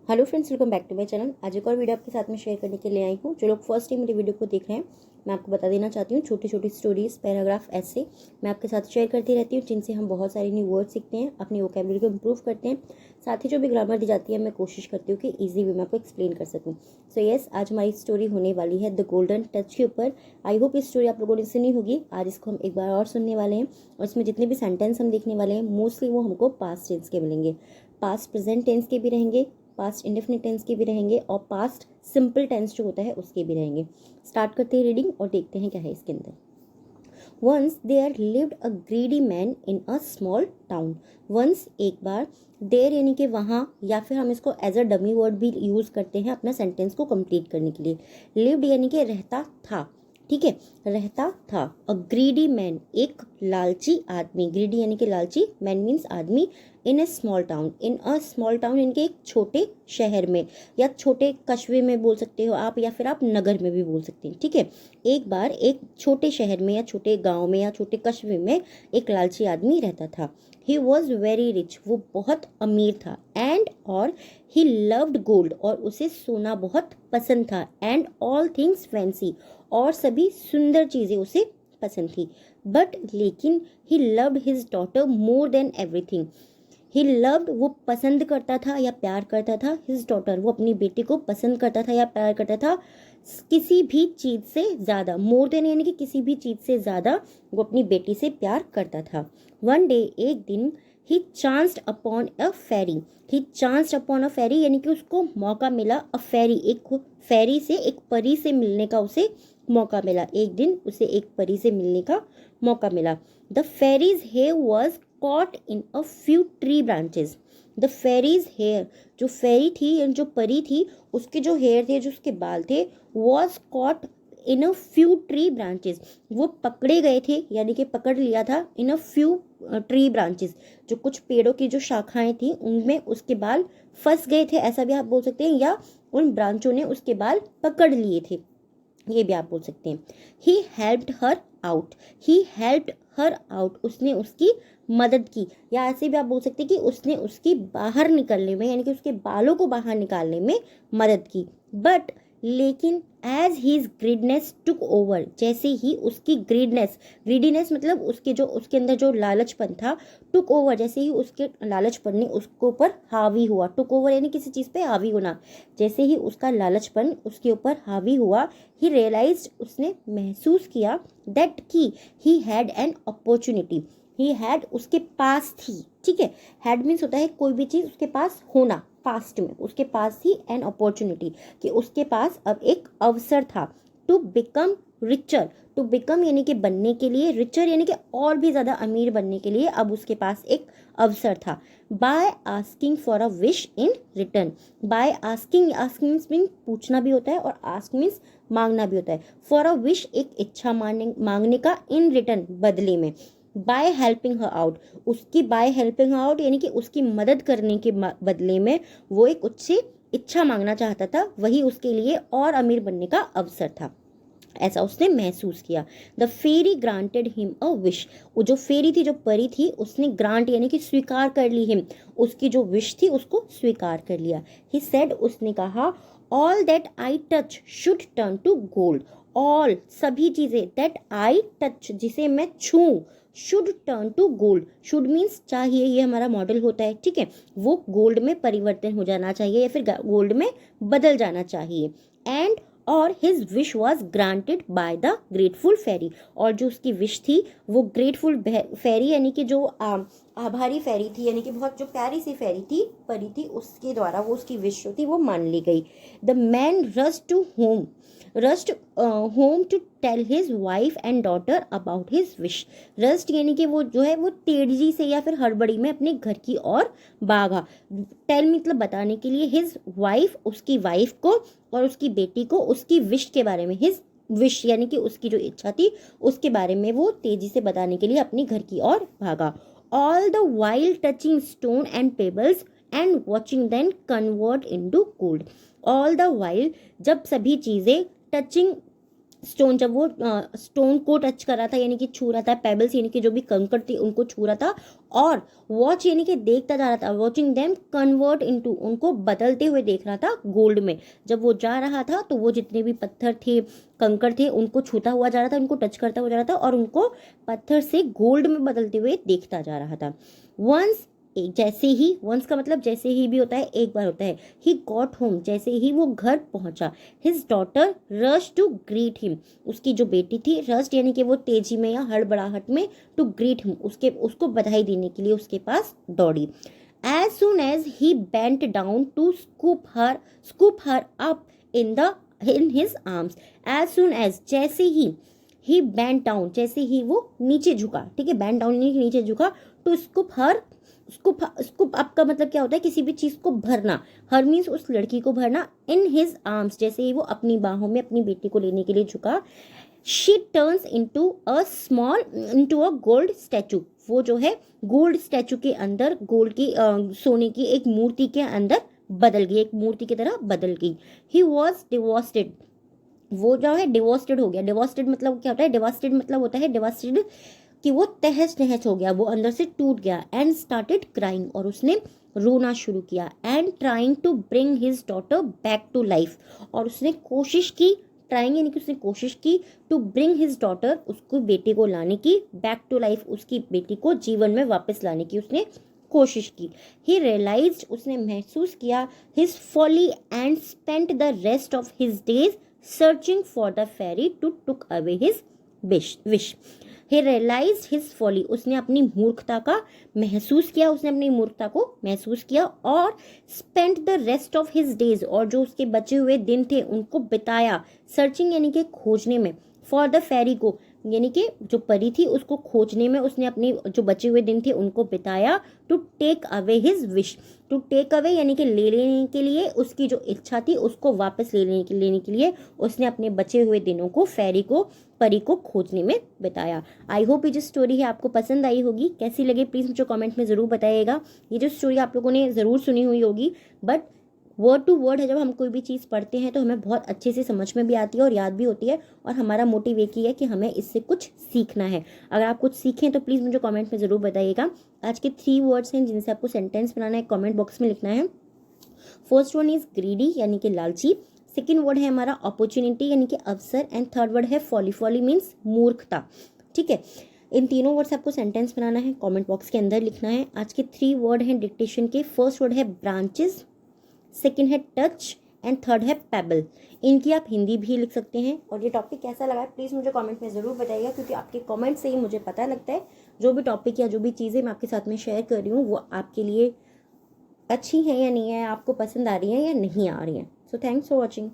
Hello friends, welcome back to my channel. आज एक और वीडियो आपके साथ में शेयर करने के लिए आई हूँ। जो लोग फर्स्ट टाइम मेरी वीडियो को देख रहे हैं, मैं आपको बता देना चाहती हूँ, छोटी छोटी स्टोरीज, पैराग्राफ, ऐसे मैं आपके साथ शेयर करती रहती हूँ, जिनसे हम बहुत सारे न्यू वर्ड सीखते हैं, अपनी वोकैबुलरी को इम्प्रूव करते हैं। साथ ही जो भी ग्रामर दी जाती है, मैं कोशिश करती हूँ कि ईजी वे में आपको एक्सप्लेन कर सकूँ। सो यस, आज हमारी स्टोरी होने वाली है द गोल्डन टच के ऊपर। आई होप इस स्टोरी आप लोगों ने सुनी होगी। आज इसको हम एक बार और सुनने वाले हैं और इसमें जितने भी सेंटेंस हम देखने वाले हैं, मोस्टली वो हमको पास्ट टेंस के मिलेंगे। पास्ट प्रेजेंट टेंस के भी रहेंगे, पास्ट इंडेफिनिट टेंस के भी रहेंगे और पास्ट सिंपल टेंस जो होता है उसके भी रहेंगे। स्टार्ट करते हैं रीडिंग और देखते हैं क्या है इसके अंदर। Once there lived a greedy man in a small town. Once एक बार, देयर यानी कि वहाँ, या फिर हम इसको एज अ डमी वर्ड भी यूज करते हैं अपना सेंटेंस को कंप्लीट करने के लिए। लिव्ड यानी कि रहता था, ठीक है, रहता था। अ ग्रीडी मैन, एक लालची आदमी। ग्रीडी यानी कि लालची, मैन मीन्स आदमी। In a small town, in a small town यानी कि एक छोटे शहर में या छोटे कस्बे में बोल सकते हो आप, या फिर आप नगर में भी बोल सकते हैं, ठीक है। एक बार एक छोटे शहर में या छोटे गांव में या छोटे कस्बे में एक लालची आदमी रहता था। ही वॉज वेरी रिच, वो बहुत अमीर था। एंड और ही लव्ड गोल्ड, और उसे सोना बहुत पसंद था। एंड ऑल थिंग्स फैंसी, और सभी सुंदर चीजें उसे पसंद थी। बट लेकिन he loved his daughter more than everything. He loved, वो पसंद करता था या प्यार करता था। हिज डॉटर, वो अपनी बेटी को पसंद करता था या प्यार करता था किसी भी चीज से ज्यादा। मोर देन यानी कि किसी भी चीज से ज्यादा वो अपनी बेटी से प्यार करता था। वन डे, एक दिन, he chanced upon a fairy. He chanced upon a fairy यानी कि उसको मौका मिला। अ फेरी, एक फेरी से, एक परी से मिलने का उसे मौका मिला। एक दिन उसे एक परी से मिलने का मौका मिला। The fairy's hair was caught in a few tree branches. The fairy's hair, जो फेरी थी यानी जो परी थी, उसके जो हेयर थे, जो उसके बाल थे, was caught in a few tree branches, वो पकड़े गए थे यानी कि पकड़ लिया था। in a few tree branches, जो कुछ पेड़ों की जो शाखाएं थी उनमें उसके बाल फंस गए थे, ऐसा भी आप बोल सकते हैं, या उन ब्रांचों ने उसके बाल पकड़ लिए थे, ये भी आप बोल सकते हैं। He helped her out, he helped her out, उसने उसकी मदद की, या ऐसे भी आप बोल सकते हैं कि उसने उसकी बाहर निकलने में यानी कि उसके बालों को बाहर निकालने में मदद की। बट लेकिन as his greediness took over, जैसे ही उसकी ग्रीडनेस, ग्रीडीनेस मतलब उसके जो उसके अंदर जो लालचपन था, टुक ओवर, जैसे ही उसके लालचपन ने उसके ऊपर हावी हुआ। टुक ओवर यानी किसी चीज पे हावी होना। जैसे ही उसका लालचपन उसके ऊपर हावी हुआ, ही रियलाइज्ड, उसने महसूस किया, दैट की he had an opportunity. He had, उसके पास थी, ठीक है। हैड मीन्स होता है कोई भी चीज उसके पास होना, पास्ट में उसके पास थी एन अपॉर्चुनिटी, कि उसके पास अब एक अवसर था। To become richer, to become यानी कि बनने के लिए, रिचर यानी कि और भी ज्यादा अमीर बनने के लिए अब उसके पास एक अवसर था। By asking for a wish in return. By asking, asking means पूछना भी होता है और आस्क मीन्स मांगना भी होता है। फॉर अ विश, एक इच्छा मांगने का, इन रिटर्न, बदले में। बाय हेल्पिंग हर आउट, उसकी बाय हेल्पिंग हर आउट यानी कि उसकी मदद करने के बदले में वो एक उससे इच्छा मांगना चाहता था, वही उसके लिए और अमीर बनने का अवसर था, ऐसा उसने महसूस किया। The fairy granted him a wish, वो जो फेरी थी, जो परी थी, उसने ग्रांट यानी कि स्वीकार कर ली हिम, उसकी जो विश थी उसको स्वीकार कर लिया। ही सेड, उसने कहा, all that I touch should turn to gold. All, सभी चीजें, दैट आई टच, जिसे मैं छूं, should turn to gold. Should means चाहिए, ये हमारा मॉडल होता है, ठीक है, वो गोल्ड में परिवर्तन हो जाना चाहिए या फिर गोल्ड में बदल जाना चाहिए। एंड और his wish was granted by the grateful fairy, और जो उसकी विश थी वो ग्रेटफुल फेरी यानी कि जो आभारी फेरी थी, यानी कि बहुत जो प्यारी सी फेरी थी, परी थी, उसके द्वारा वो उसकी विश जो थी वो मान ली गई। The man rushed to home, rushed home to tell his wife and daughter about his wish. Rushed यानी कि वो जो है वो तेजी से या फिर हड़बड़ी में अपने घर की ओर भागा। टेल मतलब बताने के लिए, हिज वाइफ, उसकी वाइफ को, और उसकी बेटी को उसकी विश के बारे में, हिज विश यानी कि उसकी जो इच्छा थी उसके बारे में वो तेजी से बताने के लिए अपने घर की ओर भागा। All the while touching stone and pebbles and watching then convert into gold. All the while, जब सभी चीजें, टचिंग स्टोन, जब वो स्टोन को टच कर रहा था यानी कि छू रहा था, पेबल्स यानी कि जो भी कंकड़ थी उनको छू रहा था, और वॉच यानी कि देखता जा रहा था, वॉचिंग देम कन्वर्ट इनटू, उनको बदलते हुए देख रहा था गोल्ड में। जब वो जा रहा था तो वो जितने भी पत्थर थे, कंकड़ थे, उनको छूता हुआ जा रहा था, उनको टच करता हुआ जा रहा था, और उनको पत्थर से गोल्ड में बदलते हुए देखता जा रहा था। वंस, जैसे ही, वंस का मतलब जैसे ही भी होता है, एक बार होता है। ही गॉट होम, जैसे ही वो घर पहुंचा। His daughter rush to greet him, उसकी जो बेटी थी, रश यानी कि वो तेजी में या हड़बड़ाहट में, टू ग्रीट हिम, उसको बधाई देने के लिए उसके पास दौड़ी। As soon as he bent down to scoop her up in his arms. As soon as, जैसे ही बेंट डाउन, जैसे ही वो नीचे झुका, ठीक है, बेंट डाउन नीचे झुका, टू स्कूप अप का मतलब क्या होता है, किसी भी चीज को भरना। हर मीन्स उस लड़की को भरना। इन हिज आर्म्स, जैसे ही वो अपनी बाहों में अपनी बेटी को लेने के लिए झुका। She turns into a gold statue, वो जो है गोल्ड स्टैचू के अंदर, गोल्ड की सोने की एक मूर्ति के अंदर बदल गई, एक मूर्ति की तरह बदल गई। ही वॉज डिवोस्टेड, वो जो है डिवोस्टेड हो गया। डिवोस्टेड मतलब क्या होता है, डिवास्टेड मतलब होता है डिवास्टेड कि वो तहस नहस हो गया, वो अंदर से टूट गया। एंड स्टार्टेड क्राइंग, और उसने रोना शुरू किया। And trying to bring his daughter back to life, और उसने कोशिश की, ट्राइंग यानी कि उसने कोशिश की, टू ब्रिंग हिज डॉटर, उसको बेटी को लाने की, बैक टू लाइफ, उसकी बेटी को जीवन में वापस लाने की उसने कोशिश की। ही रियलाइज्ड, उसने महसूस किया, his folly and spent the rest of his days searching for the fairy to took away his wish. He realized his folly, उसने अपनी मूर्खता का महसूस किया, उसने अपनी मूर्खता को महसूस किया, और spent the rest of his days, और जो उसके बचे हुए दिन थे उनको बिताया, सर्चिंग यानी कि खोजने में, फॉर द फेरी को यानी कि जो परी थी उसको खोजने में उसने अपने जो बचे हुए दिन थे उनको बिताया। To take away his wish, to take away यानी कि ले लेने के लिए, उसकी जो इच्छा थी उसको वापस लेने के लिए उसने अपने बचे हुए दिनों को फेरी को, परी को खोजने में बिताया। आई होप ये जो स्टोरी है आपको पसंद आई होगी। कैसी लगे प्लीज़ मुझे कमेंट में ज़रूर बताइएगा। ये जो स्टोरी आप लोगों ने ज़रूर सुनी हुई होगी, बट वर्ड टू वर्ड है, जब हम कोई भी चीज़ पढ़ते हैं तो हमें बहुत अच्छे से समझ में भी आती है और याद भी होती है, और हमारा मोटिव एक ही है कि हमें इससे कुछ सीखना है। अगर आप कुछ सीखें तो प्लीज़ मुझे कमेंट में ज़रूर बताइएगा। आज के 3 वर्ड्स हैं जिनसे आपको सेंटेंस बनाना है, कमेंट बॉक्स में लिखना है। फर्स्ट वन इज ग्रीडी यानी कि लालची, सेकेंड वर्ड है हमारा अपॉर्चुनिटी यानी कि अवसर, एंड थर्ड वर्ड है फॉली। फॉली मीन्स मूर्खता, ठीक है। इन तीनों वर्ड्स आपको सेंटेंस बनाना है, कमेंट बॉक्स के अंदर लिखना है। आज के 3 वर्ड हैं डिक्टेशन के। फर्स्ट वर्ड है ब्रांचेस, सेकेंड है टच, एंड थर्ड है पेबल। इनकी आप हिंदी भी लिख सकते हैं। और ये टॉपिक कैसा लगा है प्लीज़ मुझे कमेंट में ज़रूर बताइएगा, क्योंकि आपके कमेंट से ही मुझे पता लगता है जो भी टॉपिक या जो भी चीज़ें मैं आपके साथ में शेयर कर रही हूँ वो आपके लिए अच्छी हैं या नहीं है, आपको पसंद आ रही हैं या नहीं आ रही हैं। So thanks for watching.